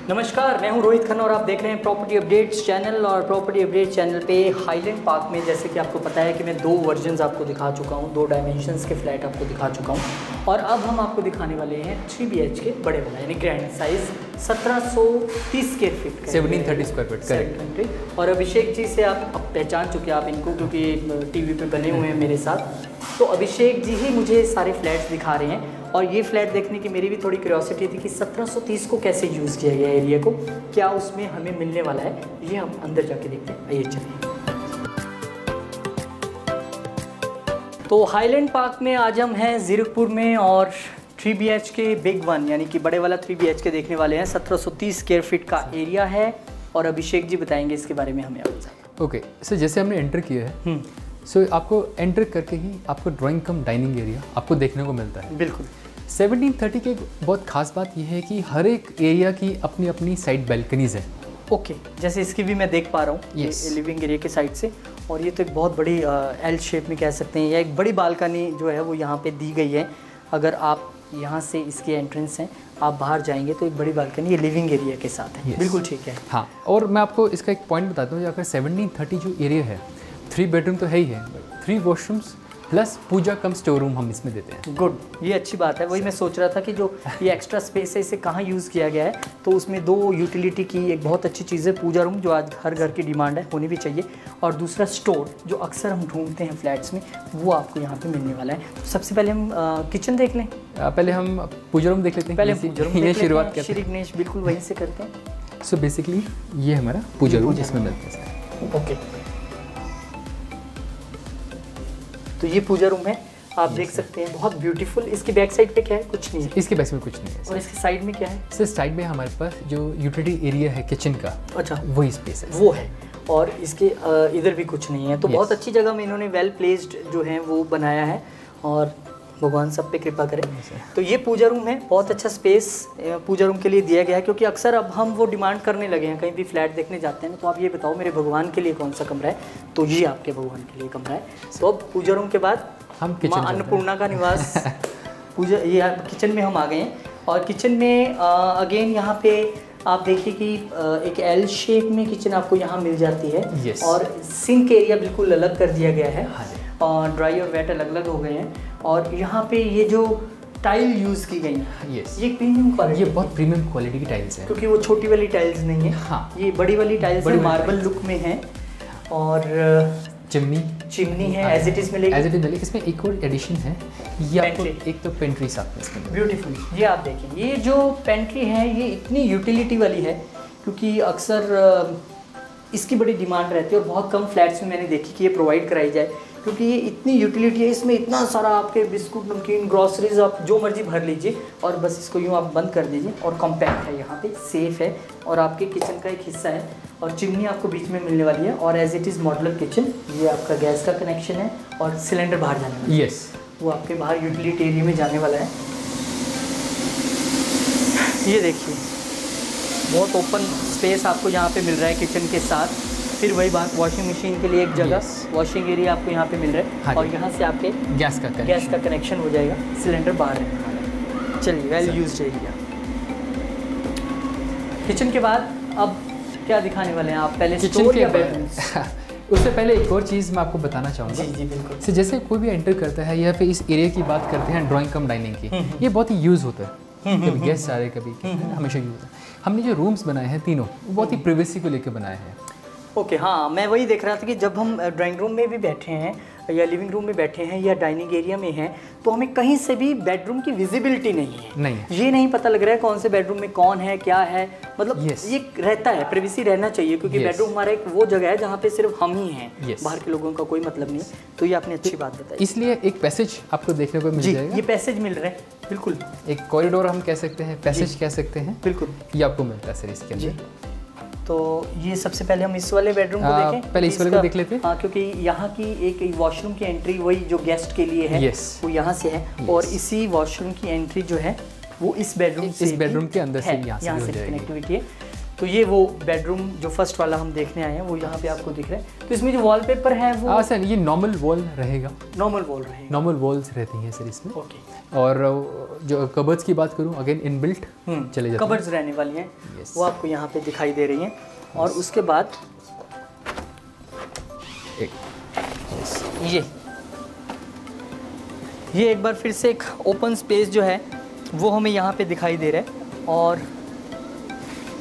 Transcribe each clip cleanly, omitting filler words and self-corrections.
नमस्कार, मैं हूं रोहित खन्ना और आप देख रहे हैं प्रॉपर्टी अपडेट्स चैनल। और प्रॉपर्टी अपडेट चैनल पे हाईलैंड पार्क में जैसे कि आपको पता है कि मैं 2 वर्जन्स आपको दिखा चुका हूं, 2 डायमेंशंस के फ्लैट आपको दिखा चुका हूं। और अब हम आपको दिखाने वाले हैं 3 BHK बड़े वाला यानी ग्रैंड साइज़ 1730 स्क्वायर फीट का, 1730 स्क्वायर फीट करेक्ट। और अभिषेक जी से आप पहचान चुके हैं आप इनको, क्योंकि टीवी पे बने हुए हैं मेरे साथ। तो अभिषेक जी ही मुझे सारे फ्लैट्स दिखा रहे हैं और ये फ्लैट देखने की मेरी भी थोड़ी क्यूरियोसिटी थी कि 1730 को कैसे यूज़ किया गया एरिया को, क्या उसमें हमें मिलने वाला है, ये हम अंदर जाके देखते हैं। आइए चलिए। तो हाईलैंड पार्क में आज हम हैं ज़ीरकपुर में और 3 BHK बिग वन यानी कि बड़े वाला 3 BHK देखने वाले हैं। 1730 स्क्वायर फीट का एरिया है और अभिषेक जी बताएंगे इसके बारे में हमें और ज़्यादा। ओके सर, जैसे हमने एंटर किया है सो आपको एंटर करके ही आपको ड्राइंग कम डाइनिंग एरिया आपको देखने को मिलता है। बिल्कुल 1730 की बहुत खास बात यह है कि हर एक एरिया की अपनी अपनी साइड बैल्कनीज है। ओके जैसे इसकी भी मैं देख पा रहा हूँ ये लिविंग एरिया के साइड से, और ये तो एक बहुत बड़ी एल शेप में कह सकते हैं या एक बड़ी बालकनी जो है वो यहाँ पे दी गई है। अगर आप यहाँ से इसके एंट्रेंस हैं, आप बाहर जाएंगे तो एक बड़ी बालकनी ये लिविंग एरिया के साथ है। बिल्कुल ठीक है। हाँ, और मैं आपको इसका एक पॉइंट बताता हूँ, अगर 1730 जो एरिया है 3 बेडरूम तो है ही है, 3 वॉशरूम्स प्लस पूजा कम स्टोर रूम हम इसमें देते हैं। गुड, ये अच्छी बात है। वही मैं सोच रहा था कि जो ये एक्स्ट्रा स्पेस है इसे कहाँ यूज़ किया गया है, तो उसमें 2 यूटिलिटी की एक बहुत अच्छी चीज़ है। पूजा रूम जो आज हर घर की डिमांड है, होनी भी चाहिए, और दूसरा स्टोर जो अक्सर हम ढूंढते हैं फ्लैट्स में, वो आपको यहाँ पे मिलने वाला है। तो सबसे पहले हम किचन देख लें। पहले हम पूजा रूम देख लेते हैं। पहले पूजा रूम ये शुरुआत करते हैं। श्री गणेश बिल्कुल वहीं से करते हैं। सो बेसिकली ये हमारा पूजा रूम जिसमें मिलता है। ओके, तो ये पूजा रूम है, आप देख सकते हैं, बहुत ब्यूटीफुल। इसके बैक साइड पे क्या है? कुछ नहीं है। इसके बैक में कुछ नहीं है। और इसके साइड में क्या है? सर साइड में हमारे पास जो यूटिलिटी एरिया है किचन का, अच्छा वही स्पेस है, वो है। और इसके इधर भी कुछ नहीं है। तो बहुत अच्छी जगह में इन्होंने वेल प्लेस्ड जो है वो बनाया है, और भगवान सब पे कृपा करें। तो ये पूजा रूम है, बहुत अच्छा स्पेस पूजा रूम के लिए दिया गया है, क्योंकि अक्सर अब हम वो डिमांड करने लगे हैं, कहीं भी फ्लैट देखने जाते हैं ना, तो आप ये बताओ मेरे भगवान के लिए कौन सा कमरा है, तो ये आपके भगवान के लिए कमरा है। तो अब पूजा रूम के बाद हम माँ अन्नपूर्णा का निवास पूजा, ये किचन में हम आ गए हैं। और किचन में अगेन यहाँ पे आप देखिए कि एक एल शेप में किचन आपको यहाँ मिल जाती है। और सिंक एरिया बिल्कुल अलग कर दिया गया है, और ड्राई और वेट अलग अलग हो गए हैं। और यहाँ पे ये जो टाइल यूज़ की गई है ये प्रीमियम क्वालिटी, ये बहुत प्रीमियम क्वालिटी की टाइल्स है, क्योंकि वो छोटी वाली टाइल्स नहीं है। हाँ, ये बड़ी वाली टाइल्स है, मार्बल लुक में है। और चिमनी है एज इट इज मिलेगी। एज इट इज मिलेगी। इसमें एक और एडिशन है, ये आपको एक तो पेंट्री साथ में इसमें ब्यूटीफुल। ये आप देखें, ये जो पेंट्री है ये इतनी यूटिलिटी वाली है, क्योंकि अक्सर इसकी बड़ी डिमांड रहती है और बहुत कम फ्लैट्स में मैंने देखी कि ये प्रोवाइड कराई जाए, क्योंकि ये इतनी यूटिलिटी है। इसमें इतना सारा आपके बिस्कुट, नमकीन, ग्रॉसरीज आप जो मर्जी भर लीजिए, और बस इसको यूँ आप बंद कर दीजिए। और कॉम्पैक्ट है, यहाँ पे सेफ है, और आपके किचन का एक हिस्सा है। और चिमनी आपको बीच में मिलने वाली है, और as it is modular kitchen. ये आपका गैस का कनेक्शन है, और सिलेंडर बाहर जाने वाला है। वो आपके बाहर यूटिलिटी एरिया में जाने वाला है। ये देखिए, बहुत ओपन स्पेस आपको यहाँ पे मिल रहा है किचन के साथ। फिर वही बात, वॉशिंग मशीन के लिए एक जगह, वॉशिंग एरिया आपको यहाँ पे मिल रहा है। और यहाँ से आपके गैस का कनेक्शन हो जाएगा। सिलेंडर बाहर है। चलिए, वेल यूज्ड एरिया। किचन के बाद अब क्या दिखाने वाले हैं आप? पहले स्टोर या बेडरूम्स? उससे पहले एक और चीज़ मैं आपको बताना चाहूँगा। जी बिल्कुल। तो जैसे कोई भी एंटर करता है या फिर इस एरिया की बात करते हैं ड्राइंग कम डाइनिंग की, ये बहुत ही यूज़ होता है। कभी गेस्ट आ रहे, कभी हमेशा यूज़ है। हमने जो रूम्स बनाए हैं तीनों, वो बहुत ही प्रिवेसी को लेकर बनाए हैं। ओके, हाँ, मैं वही देख रहा था कि जब हम ड्राइंग रूम में भी बैठे हैं या लिविंग रूम में बैठे हैं या डाइनिंग एरिया में हैं, तो हमें कहीं से भी बेडरूम की विजिबिलिटी नहीं है। ये नहीं पता लग रहा है कौन से बेडरूम में कौन है, क्या है, मतलब ये रहता है, प्राइवेसी रहना चाहिए, क्योंकि बेडरूम हमारा एक वो जगह है जहाँ पे सिर्फ हम ही हैं, बाहर के लोगों का कोई मतलब नहीं। तो ये आपने अच्छी बात बताई। इसलिए एक पैसेज आपको देखने को मिल जाएगा। ये पैसेज मिल रहा है, बिल्कुल एक कॉरिडोर हम कह सकते हैं, पैसेज कह सकते हैं, बिल्कुल, ये आपको मिलता है सर इसके अंदर। तो ये सबसे पहले हम इस वाले बेडरूम को देखें। पहले इस वाले को देख लेते हैं। हाँ, क्योंकि यहाँ की एक वॉशरूम की एंट्री वही जो गेस्ट के लिए है, वो यहाँ से है। और इसी वॉशरूम की एंट्री जो है वो इस बेडरूम के अंदर से यहाँ से कनेक्टिविटी है। तो ये वो बेडरूम जो फर्स्ट वाला हम देखने आए हैं वो यहाँ पे आपको दिख रहा है। तो इसमें जो वॉलपेपर है वो सर ये नॉर्मल वॉल रहेगा, नॉर्मल वॉल रहेगा, नॉर्मल वॉल्स रहती हैं सर इसमें। ओके। और जो कबर्ड्स की बात करूँ अगेन इनबिल्ट चले जाते हैं, कबर्ड्स रहने वाली हैं, वो आपको यहाँ पे दिखाई दे रही हैं। और उसके बाद ये एक बार फिर से एक ओपन स्पेस जो है वो हमें यहाँ पे दिखाई दे रहा है। और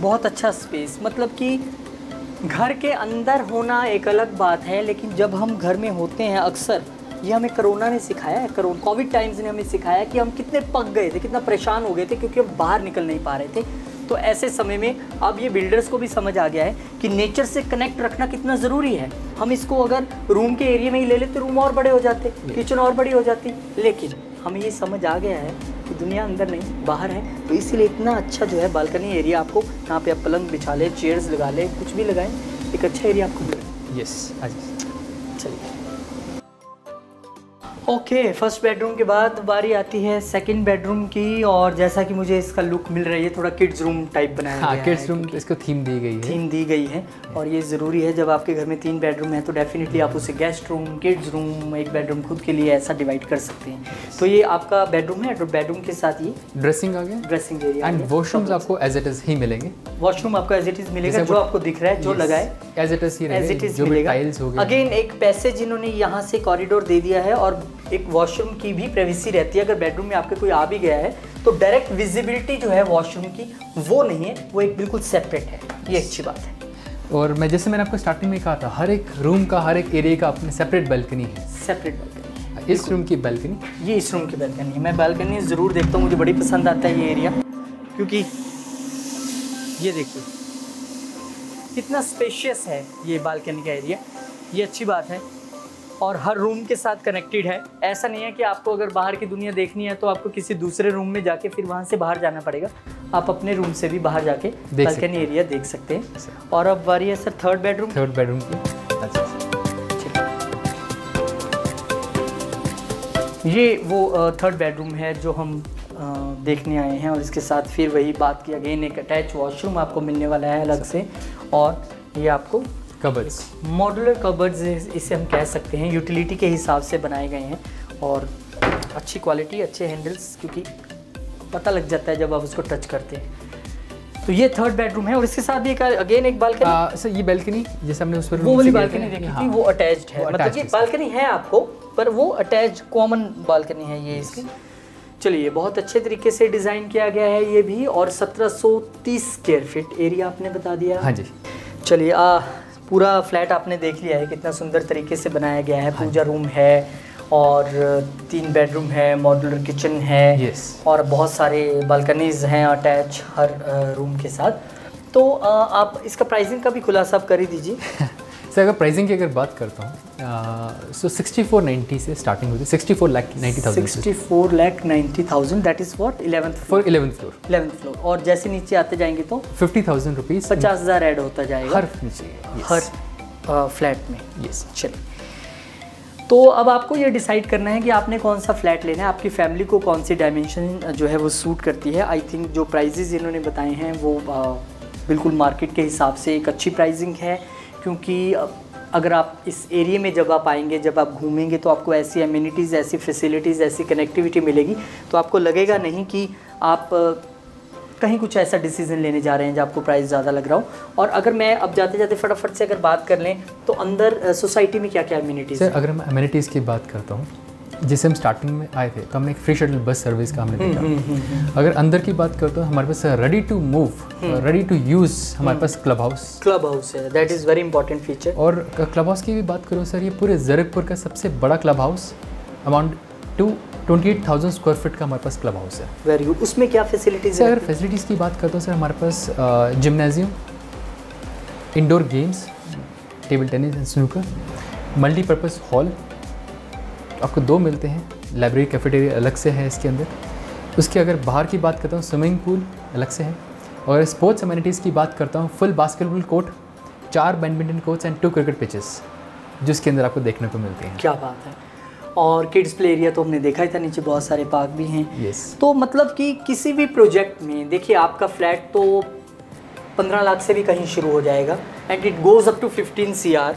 बहुत अच्छा स्पेस, मतलब कि घर के अंदर होना एक अलग बात है, लेकिन जब हम घर में होते हैं अक्सर, ये हमें कोरोना ने सिखाया है, कोविड टाइम्स ने हमें सिखाया कि हम कितने पक गए थे, कितना परेशान हो गए थे क्योंकि हम बाहर निकल नहीं पा रहे थे। तो ऐसे समय में अब ये बिल्डर्स को भी समझ आ गया है कि नेचर से कनेक्ट रखना कितना ज़रूरी है। हम इसको अगर रूम के एरिया में ही ले लेते, रूम और बड़े हो जाते, किचन और बड़ी हो जाती, लेकिन हमें ये समझ आ गया है कि दुनिया अंदर नहीं बाहर है। तो इसीलिए इतना अच्छा जो है बालकनी एरिया आपको, यहाँ पे आप पलंग बिछा लें, चेयर्स लगा लें, कुछ भी लगाएं, एक अच्छा एरिया आपको मिलेगा। यस चलिए ओके, फर्स्ट बेडरूम के बाद बारी आती है सेकंड बेडरूम की। और जैसा कि मुझे इसका लुक मिल रही है, थोड़ा किड्स रूम टाइप बनाया गया है। किड्स रूम इसको थीम दी गई है, थीम दी गई है। और ये ज़रूरी है, जब आपके घर में 3 बेडरूम है तो डेफिनेटली आप उसे गेस्ट रूम, किड्स रूम, एक बेडरूम खुद के लिए ऐसा डिवाइड कर सकते हैं। तो ये आपका बेडरूम है, तो बेडरूम के साथ ये ड्रेसिंग आ गया, ड्रेसिंग एरिया एंड वॉशरूम्स आपको एज इट इज ही मिलेंगे। वॉशरूम आपको एज इट इज मिलेगा, जो आपको दिख रहा है, जो लगा है एज इट इज ही रहेगा, जो भी टाइल्स हो गए। अगेन एक पैसेज इन्होंने यहाँ से कॉरिडोर दे दिया है, और एक वॉशरूम की भी प्राइवेसी रहती है। अगर बेडरूम में आपके कोई आ भी गया है तो डायरेक्ट विजिबिलिटी जो है वॉशरूम की वो नहीं है, वो एक बिल्कुल सेपरेट है, ये अच्छी बात है। और मैं जैसे मैंने आपको स्टार्टिंग में कहा था, हर एक रूम का, हर एक एरिया का अपने सेपरेट बालकनी है। सेपरेट बालकनी, इस रूम की बालकनी, ये इस रूम की बालकनी है। मैं बालकनी ज़रूर देखता हूँ, मुझे बड़ी पसंद आता है ये एरिया, क्योंकि ये देखिए कितना स्पेशियस है ये बालकनी का एरिया, ये अच्छी बात है। और हर रूम के साथ कनेक्टेड है। ऐसा नहीं है कि आपको अगर बाहर की दुनिया देखनी है तो आपको किसी दूसरे रूम में जाके फिर वहाँ से बाहर जाना पड़ेगा, आप अपने रूम से भी बाहर जाके बालकनी एरिया देख सकते हैं। और अब बारी है सर थर्ड बेडरूम की। ये वो थर्ड बेडरूम है जो हम देखने आए हैं। और इसके साथ फिर वही बात की, अगेन एक अटैच वॉशरूम आपको मिलने वाला है अलग से। और ये आपको कबर्ड्स, मॉड्यूलर कबर्ड्स इसे हम कह सकते हैं, यूटिलिटी के हिसाब से बनाए गए हैं। और अच्छी क्वालिटी, अच्छे हैंडल्स, क्योंकि पता लग जाता है जब आप उसको टच करते हैं। तो ये थर्ड बेडरूम है। और इसके साथ भी अगेन एक बालकनी, सर ये बालकनी जैसे हमने उस पर वो वाली बालकनी देखी थी, वो अटैच्ड है, मतलब ये बालकनी है आपको, पर वो अटैच्ड कॉमन बालकनी है ये इसकी। चलिए, बहुत अच्छे तरीके से डिज़ाइन किया गया है ये भी। और 1730 स्क्वायर फीट एरिया आपने बता दिया। हाँ जी। चलिए, पूरा फ्लैट आपने देख लिया है, कितना सुंदर तरीके से बनाया गया है। पूजा रूम है और 3 बेडरूम है, मॉड्यूलर किचन है, और बहुत सारे बालकनीज हैं अटैच हर रूम के साथ। तो आप इसका प्राइसिंग का भी खुलासा आप कर ही दीजिए। सर अगर प्राइसिंग की अगर बात करता हूँ, सो 6490 से स्टार्टिंग होती है, 64,90,000। 64,90,000, that is what 11th for 11th floor. और जैसे नीचे आते जाएंगे तो 50,000 रुपीज़, 50,000 ऐड होता जाएगा हर नीचे, हर फ्लैट में। यस। चलिए, तो अब आपको ये डिसाइड करना है कि आपने कौन सा फ्लैट लेना है, आपकी फैमिली को कौन सी डायमेंशन जो है वो सूट करती है। आई थिंक जो प्राइजेज़ इन्होंने बताए हैं वो बिल्कुल मार्केट के हिसाब से एक अच्छी प्राइसिंग है। क्योंकि अगर आप इस एरिया में जब आप आएंगे, जब आप घूमेंगे, तो आपको ऐसी एमिनिटीज़, ऐसी फैसिलिटीज़, ऐसी कनेक्टिविटी मिलेगी, तो आपको लगेगा नहीं कि आप कहीं कुछ ऐसा डिसीजन लेने जा रहे हैं जहाँ आपको प्राइस ज़्यादा लग रहा हो। और अगर मैं अब जाते जाते फटाफट से अगर बात कर लें तो अंदर सोसाइटी में क्या क्या एमिनिटीज़ है? अगर मैं एमिनिटीज़ की बात करता हूँ, जिसे हम स्टार्टिंग में आए थे तो हमने एक फ्री शटल बस सर्विस का हमने देखा। अगर अंदर की बात करते हो, हमारे पास ready to move, ready to use हमारे पास क्लब हाउस है, that is very important feature. और क्लब हाउस की भी बात करूँ सर, ये पूरे ज़रकपुर का सबसे बड़ा club house, amount 28,000 square feet का हमारे पास क्लब हाउस है। Very good. उसमें क्या फैसिलिटीज़ है? अगर फैसिलिटीज़ की बात करता हूँ सर, हमारे पास gymnasium, indoor games, table tennis and snooker, multipurpose hall आपको 2 मिलते हैं, लाइब्रेरी कैफेटेरिया अलग से है इसके अंदर। उसके अगर बाहर की बात करता हूँ, स्विमिंग पूल अलग से है। और स्पोर्ट्स अमेनिटीज़ की बात करता हूँ, full basketball court, 4 badminton courts and 2 cricket pitches जिसके अंदर आपको देखने को मिलते हैं। क्या बात है। और किड्स प्ले एरिया तो हमने देखा ही था, नीचे बहुत सारे पार्क भी हैं। यस। तो मतलब कि किसी भी प्रोजेक्ट में देखिए, आपका फ्लैट तो 15 लाख से भी कहीं शुरू हो जाएगा and it goes up to 15 CR।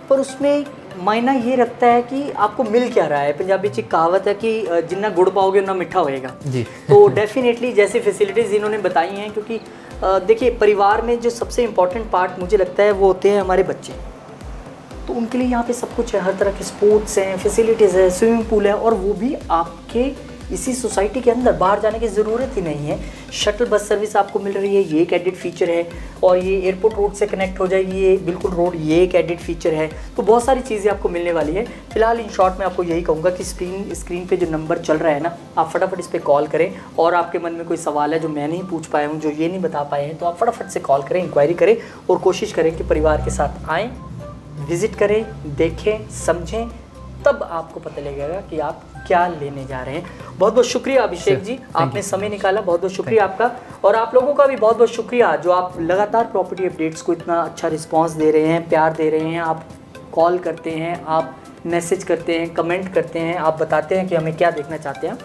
पर उसमें मायना ये रखता है कि आपको मिल क्या रहा है। पंजाबी ची कहावत है कि जिन्ना गुड़ पाओगे उतना मिठा होएगा जी। तो डेफिनेटली जैसी फैसिलिटीज़ इन्होंने बताई हैं, क्योंकि देखिए परिवार में जो सबसे इम्पॉर्टेंट पार्ट मुझे लगता है वो होते हैं हमारे बच्चे। तो उनके लिए यहाँ पे सब कुछ है, हर तरह के स्पोर्ट्स हैं, फैसिलिटीज़ है, स्विमिंग पूल है, और वो भी आपके इसी सोसाइटी के अंदर, बाहर जाने की ज़रूरत ही नहीं है। शटल बस सर्विस आपको मिल रही है, ये एक एडिड फीचर है, और ये एयरपोर्ट रोड से कनेक्ट हो जाएगी, ये बिल्कुल रोड, ये एक एडिड फीचर है। तो बहुत सारी चीज़ें आपको मिलने वाली है। फिलहाल इन शॉर्ट में आपको यही कहूँगा कि स्क्रीन पे जो नंबर चल रहा है ना, आप फटाफट इस पर कॉल करें, और आपके मन में कोई सवाल है जो मैं नहीं पूछ पाया हूँ, जो ये नहीं बता पाए हैं, तो आप फटाफट से कॉल करें, इंक्वायरी करें, और कोशिश करें कि परिवार के साथ आएँ, विज़िट करें, देखें, समझें, तब आपको पता लगेगा कि आप क्या लेने जा रहे हैं। बहुत बहुत शुक्रिया अभिषेक जी, आपने समय निकाला, बहुत बहुत शुक्रिया आपका। और आप लोगों का भी बहुत बहुत शुक्रिया जो आप लगातार प्रॉपर्टी अपडेट्स को इतना अच्छा रिस्पांस दे रहे हैं, प्यार दे रहे हैं। आप कॉल करते हैं, आप मैसेज करते हैं, कमेंट करते हैं, आप बताते हैं कि हमें क्या देखना चाहते हैं।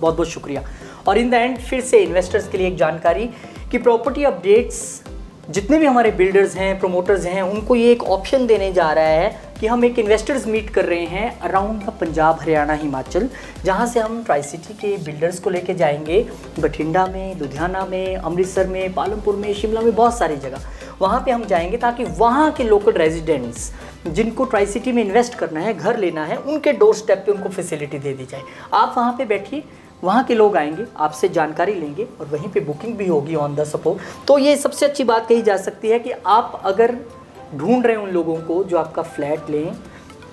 बहुत बहुत शुक्रिया। और इन द एंड फिर से इन्वेस्टर्स के लिए एक जानकारी कि प्रॉपर्टी अपडेट्स जितने भी हमारे बिल्डर्स हैं, प्रोमोटर्स हैं, उनको ये एक ऑप्शन देने जा रहा है कि हम एक इन्वेस्टर्स मीट कर रहे हैं अराउंड द पंजाब, हरियाणा, हिमाचल, जहां से हम ट्राई सिटी के बिल्डर्स को लेके जाएंगे बठिंडा में, लुधियाना में, अमृतसर में, पालमपुर में, शिमला में, बहुत सारी जगह वहां पे हम जाएंगे, ताकि वहां के लोकल रेजिडेंट्स जिनको ट्राई सिटी में इन्वेस्ट करना है, घर लेना है, उनके डोर स्टेप पे उनको फैसिलिटी दे दी जाए। आप वहाँ पे बैठिए, वहाँ के लोग आएंगे, आपसे जानकारी लेंगे, और वहीं पे बुकिंग भी होगी ऑन द सपोर्ट। तो ये सबसे अच्छी बात कही जा सकती है कि आप अगर ढूंढ रहे हैं उन लोगों को जो आपका फ्लैट लें,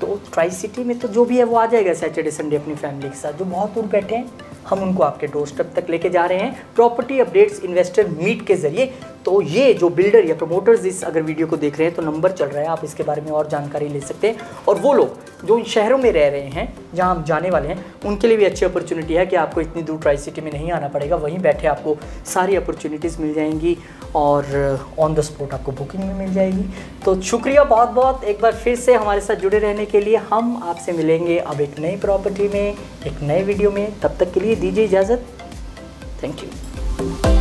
तो ट्राई सिटी में तो जो भी है वो आ जाएगा सैटरडे संडे अपनी फैमिली के साथ। जो बहुत दूर बैठे हैं, हम उनको आपके डोर स्टेप तक लेके जा रहे हैं प्रॉपर्टी अपडेट्स इन्वेस्टर मीट के ज़रिए। तो ये जो बिल्डर या प्रमोटर्स इस अगर वीडियो को देख रहे हैं, तो नंबर चल रहा है, आप इसके बारे में और जानकारी ले सकते हैं। और वो लोग जो इन शहरों में रह रहे हैं जहां हम जाने वाले हैं, उनके लिए भी अच्छी अपॉर्चुनिटी है कि आपको इतनी दूर ट्राई सिटी में नहीं आना पड़ेगा, वहीं बैठे आपको सारी अपॉर्चुनिटीज़ मिल जाएंगी, और ऑन द स्पॉट आपको बुकिंग भी मिल जाएगी। तो शुक्रिया बहुत बहुत एक बार फिर से हमारे साथ जुड़े रहने के लिए। हम आपसे मिलेंगे अब एक नई प्रॉपर्टी में, एक नए वीडियो में। तब तक के लिए दीजिए इजाज़त। Thank you.